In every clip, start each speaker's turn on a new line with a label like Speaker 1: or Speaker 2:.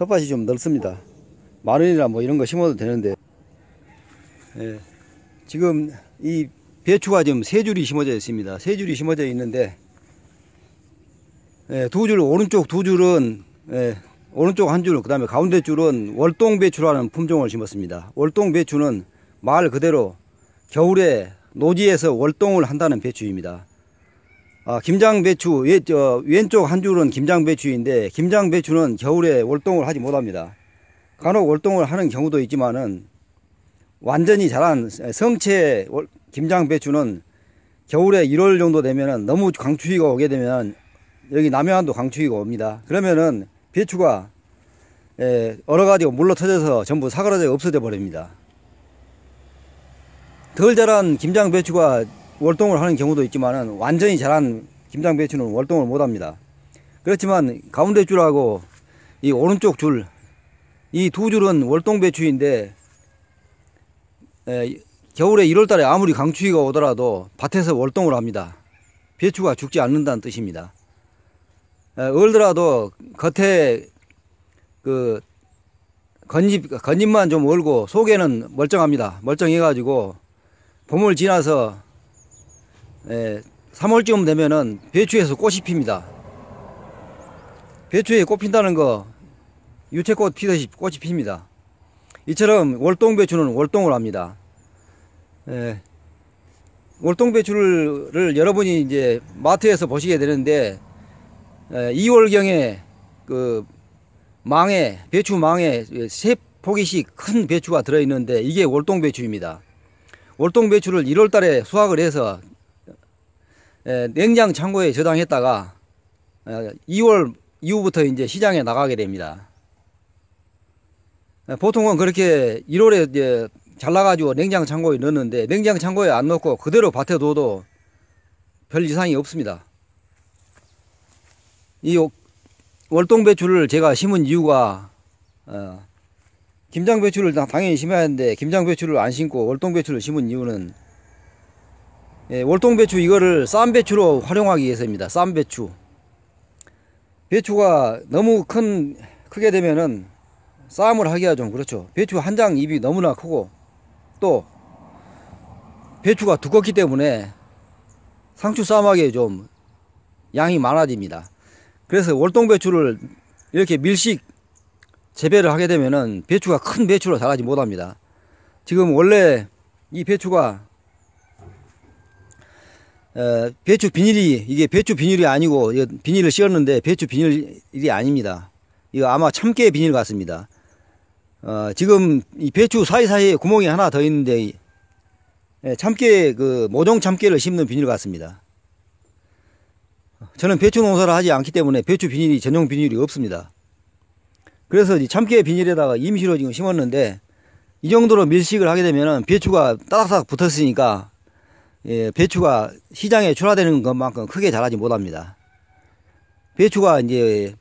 Speaker 1: 텃밭이 좀 넓습니다. 마늘이나 뭐 이런 거 심어도 되는데, 예, 지금 이 배추가 지금 세 줄이 심어져 있습니다. 세 줄이 심어져 있는데, 예, 두 줄, 오른쪽 두 줄은, 예, 오른쪽 한 줄, 그 다음에 가운데 줄은 월동배추라는 품종을 심었습니다. 월동배추는 말 그대로 겨울에 노지에서 월동을 한다는 배추입니다. 김장배추, 왼쪽 한 줄은 김장배추인데, 김장배추는 겨울에 월동을 하지 못합니다. 간혹 월동을 하는 경우도 있지만은, 완전히 자란 성체 김장배추는 겨울에 1월 정도 되면은 너무 강추위가 오게 되면, 여기 남해안도 강추위가 옵니다. 그러면은 배추가 여러 가지가 물러 터져서 전부 사그라져 없어져 버립니다. 덜 자란 김장배추가 월동을 하는 경우도 있지만은, 완전히 자란 김장배추는 월동을 못 합니다. 그렇지만 가운데 줄하고 이 오른쪽 줄, 이 두 줄은 월동배추인데, 겨울에 1월달에 아무리 강추위가 오더라도 밭에서 월동을 합니다. 배추가 죽지 않는다는 뜻입니다. 얼더라도 겉에 그 겉잎만 좀 얼고 속에는 멀쩡합니다. 멀쩡해가지고 봄을 지나서 3월쯤 되면은 배추에서 꽃이 핍니다. 배추에 꽃 핀다는 거 유채꽃 피듯이 꽃이 핍니다. 이처럼 월동배추는 월동을 합니다. 월동배추를 여러분이 이제 마트에서 보시게 되는데, 2월경에 그 배추 망에 세 포기씩 큰 배추가 들어있는데, 이게 월동배추입니다. 월동배추를 1월달에 수확을 해서 냉장 창고에 저장했다가 2월 이후부터 이제 시장에 나가게 됩니다. 보통은 그렇게 1월에 이제 잘라가지고 냉장 창고에 넣는데, 냉장 창고에 안 넣고 그대로 밭에 둬도 별 이상이 없습니다. 이 월동배추를 제가 심은 이유가, 김장배추를 당연히 심어야 하는데 김장배추를 안 심고 월동배추를 심은 이유는, 월동배추 이거를 쌈배추로 활용하기 위해서입니다. 쌈배추. 배추가 너무 크게 되면은 쌈을 하기가 좀 그렇죠. 배추 한 장 잎이 너무나 크고, 또 배추가 두껍기 때문에 상추 쌈하기에 좀 양이 많아집니다. 그래서 월동배추를 이렇게 밀식 재배를 하게 되면은 배추가 큰 배추로 자라지 못합니다. 지금 원래 이 배추가 배추 비닐이, 이게 배추 비닐이 아니고, 비닐을 씌웠는데 배추 비닐이 아닙니다. 이거 아마 참깨 비닐 같습니다. 지금 이 배추 사이사이에 구멍이 하나 더 있는데, 참깨, 모종 참깨를 심는 비닐 같습니다. 저는 배추 농사를 하지 않기 때문에 배추 비닐이, 전용 비닐이 없습니다. 그래서 이 참깨 비닐에다가 임시로 지금 심었는데, 이 정도로 밀식을 하게 되면은 배추가 따닥따닥 붙었으니까, 배추가 시장에 출하되는 것만큼 크게 자라지 못합니다. 배추가 이제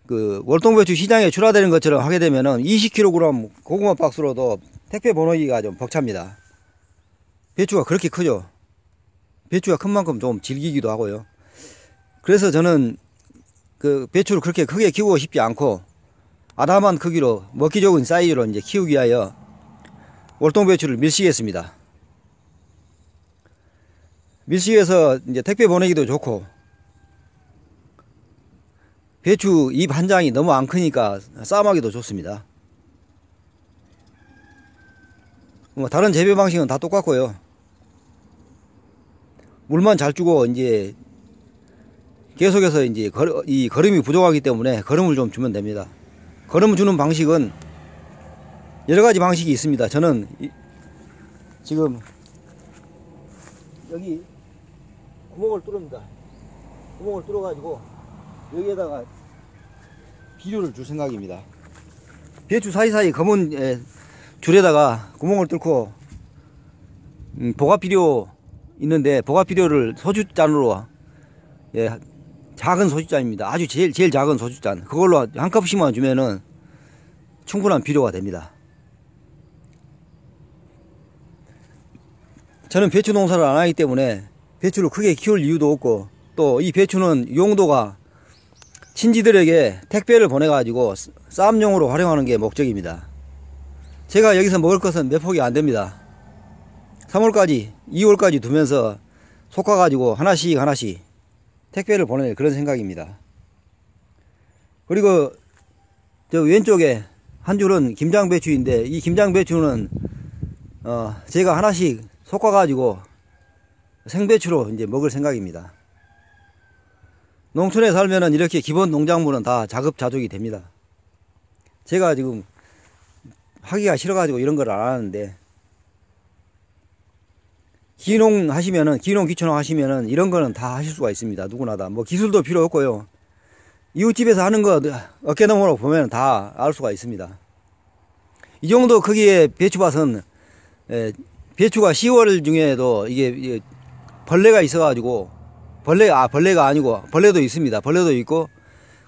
Speaker 1: 월동배추 시장에 출하되는 것처럼 하게 되면은 20kg 고구마 박스로도 택배 보내기가 좀 벅찹니다. 배추가 그렇게 크죠. 배추가 큰 만큼 좀 질기기도 하고요. 그래서 저는 배추를 그렇게 크게 키우고 싶지 않고, 아담한 크기로 먹기 좋은 사이즈로 이제 키우기 위하여 월동배추를 밀식했습니다. 밀식해서 이제 택배 보내기도 좋고, 배추 잎 한 장이 너무 안 크니까 쌈하기도 좋습니다. 뭐 다른 재배 방식은 다 똑같고요. 물만 잘 주고, 이제 계속해서 이제 이 거름이 부족하기 때문에 거름을 좀 주면 됩니다. 거름 주는 방식은 여러 가지 방식이 있습니다. 저는 지금 여기 구멍을 뚫습니다. 구멍을 뚫어 가지고 여기에다가 비료를 줄 생각입니다. 배추 사이사이 검은 줄에다가 구멍을 뚫고, 보가비료 있는데 보가비료를 소주잔으로, 작은 소주잔입니다. 아주 제일 작은 소주잔, 그걸로 한 컵씩만 주면은 충분한 비료가 됩니다. 저는 배추 농사를 안 하기 때문에 배추를 크게 키울 이유도 없고, 또 이 배추는 용도가 친지들에게 택배를 보내가지고 쌈용으로 활용하는 게 목적입니다. 제가 여기서 먹을 것은 몇 폭이 안 됩니다. 3월까지 2월까지 두면서 솎아가지고 하나씩 택배를 보낼 그런 생각입니다. 그리고 저 왼쪽에 한 줄은 김장배추인데, 이 김장배추는 제가 하나씩 솎아가지고 생배추로 이제 먹을 생각입니다. 농촌에 살면은 이렇게 기본 농작물은 다 자급자족이 됩니다. 제가 지금 하기가 싫어가지고 이런 걸 안 하는데, 기농 귀촌농 하시면은 이런 거는 다 하실 수가 있습니다. 누구나 다. 뭐 기술도 필요 없고요. 이웃집에서 하는 거 어깨너머로 보면 다 알 수가 있습니다. 이 정도 크기의 배추밭은, 배추가 10월 중에도 이게 벌레가 있어가지고, 벌레가 아니고 벌레도 있습니다. 벌레도 있고,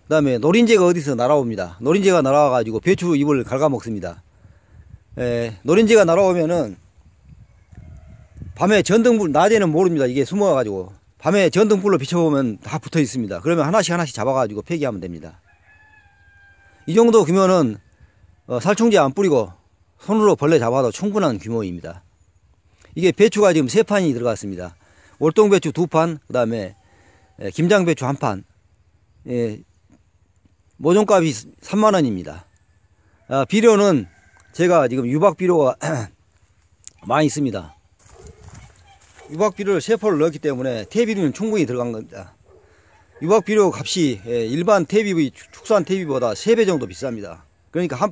Speaker 1: 그 다음에 노린재가 어디서 날아옵니다. 노린재가 날아와가지고 배추 잎을 갉아먹습니다. 노린재가 날아오면은 밤에 전등불, 낮에는 모릅니다. 이게 숨어가지고 밤에 전등불로 비춰보면 다 붙어 있습니다. 그러면 하나씩 잡아가지고 폐기하면 됩니다. 이 정도 규모는 살충제 안 뿌리고 손으로 벌레 잡아도 충분한 규모입니다. 이게 배추가 지금 3판이 들어갔습니다. 월동배추 2판, 그 다음에 김장배추 1판. 모종값이 3만원입니다. 비료는 제가 지금 유박비료가 많이 있습니다. 유박비료를 3포를 넣었기 때문에 퇴비료는 충분히 들어간 겁니다. 유박비료 값이 일반 퇴비, 축산 퇴비보다 3배 정도 비쌉니다. 그러니까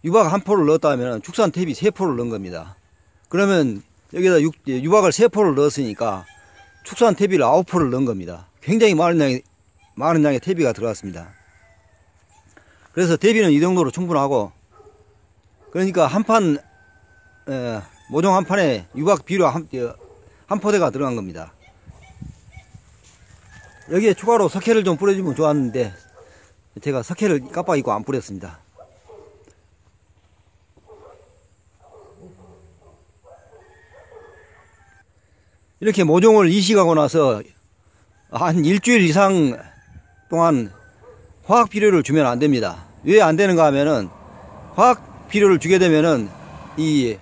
Speaker 1: 유박 1포를 넣었다 하면 축산 퇴비 3포를 넣은 겁니다. 그러면 여기다 유박을 3포를 넣었으니까 축산 퇴비를 9포를 넣은 겁니다. 굉장히 많은 양의 퇴비가 들어갔습니다. 그래서 퇴비는 이 정도로 충분하고, 그러니까 모종 한 판에 유박 비료 한 포대가 들어간 겁니다. 여기에 추가로 석회를 좀 뿌려주면 좋았는데 제가 석회를 깜빡 잊고 안 뿌렸습니다. 이렇게 모종을 이식하고 나서 한 일주일 이상 동안 화학 비료를 주면 안 됩니다. 왜 안 되는가 하면은, 화학 비료를 주게 되면은 이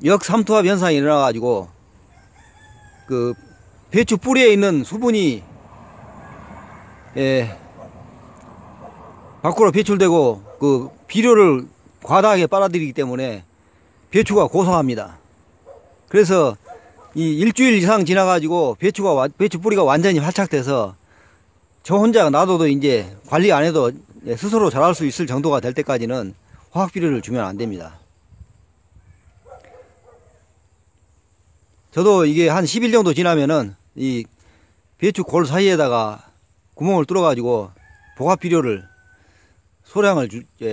Speaker 1: 역삼투압 현상이 일어나 가지고 그 배추 뿌리에 있는 수분이 밖으로 배출되고 그 비료를 과다하게 빨아들이기 때문에 배추가 고소합니다. 그래서 이 일주일 이상 지나 가지고 배추 뿌리가 완전히 활착돼서 저 혼자 놔둬도 이제 관리 안 해도 스스로 자랄 수 있을 정도가 될 때까지는 화학 비료를 주면 안 됩니다. 저도 이게 한 10일 정도 지나면은 이 배추 골 사이에다가 구멍을 뚫어 가지고 복합 비료를 소량을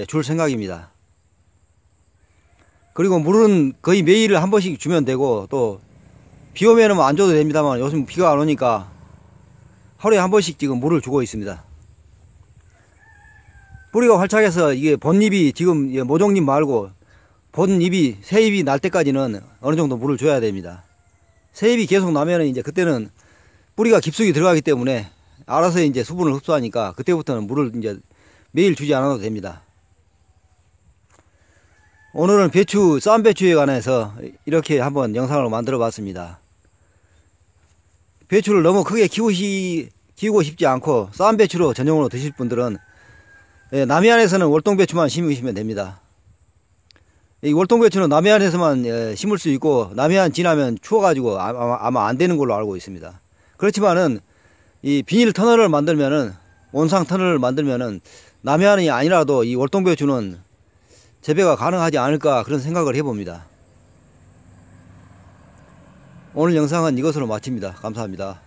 Speaker 1: 줄 생각입니다. 그리고 물은 거의 매일 한 번씩 주면 되고, 또 비 오면은 안 줘도 됩니다만 요즘 비가 안 오니까 하루에 한 번씩 지금 물을 주고 있습니다. 뿌리가 활착해서 이게 본잎이 지금 모종잎 말고 본잎이 새잎이 날 때까지는 어느 정도 물을 줘야 됩니다. 새잎이 계속 나면은 이제 그때는 뿌리가 깊숙이 들어가기 때문에 알아서 이제 수분을 흡수하니까 그때부터는 물을 이제 매일 주지 않아도 됩니다. 오늘은 쌈 배추에 관해서 이렇게 한번 영상을 만들어 봤습니다. 배추를 너무 크게 키우고 싶지 않고 쌈 배추로 전용으로 드실 분들은 남해안에서는 월동배추만 심으시면 됩니다. 이 월동배추는 남해안에서만 심을 수 있고, 남해안 지나면 추워가지고 아마 안 되는 걸로 알고 있습니다. 그렇지만은 이 비닐 터널을 만들면은, 온상 터널을 만들면은 남해안이 아니라도 이 월동배추는 재배가 가능하지 않을까, 그런 생각을 해봅니다. 오늘 영상은 이것으로 마칩니다. 감사합니다.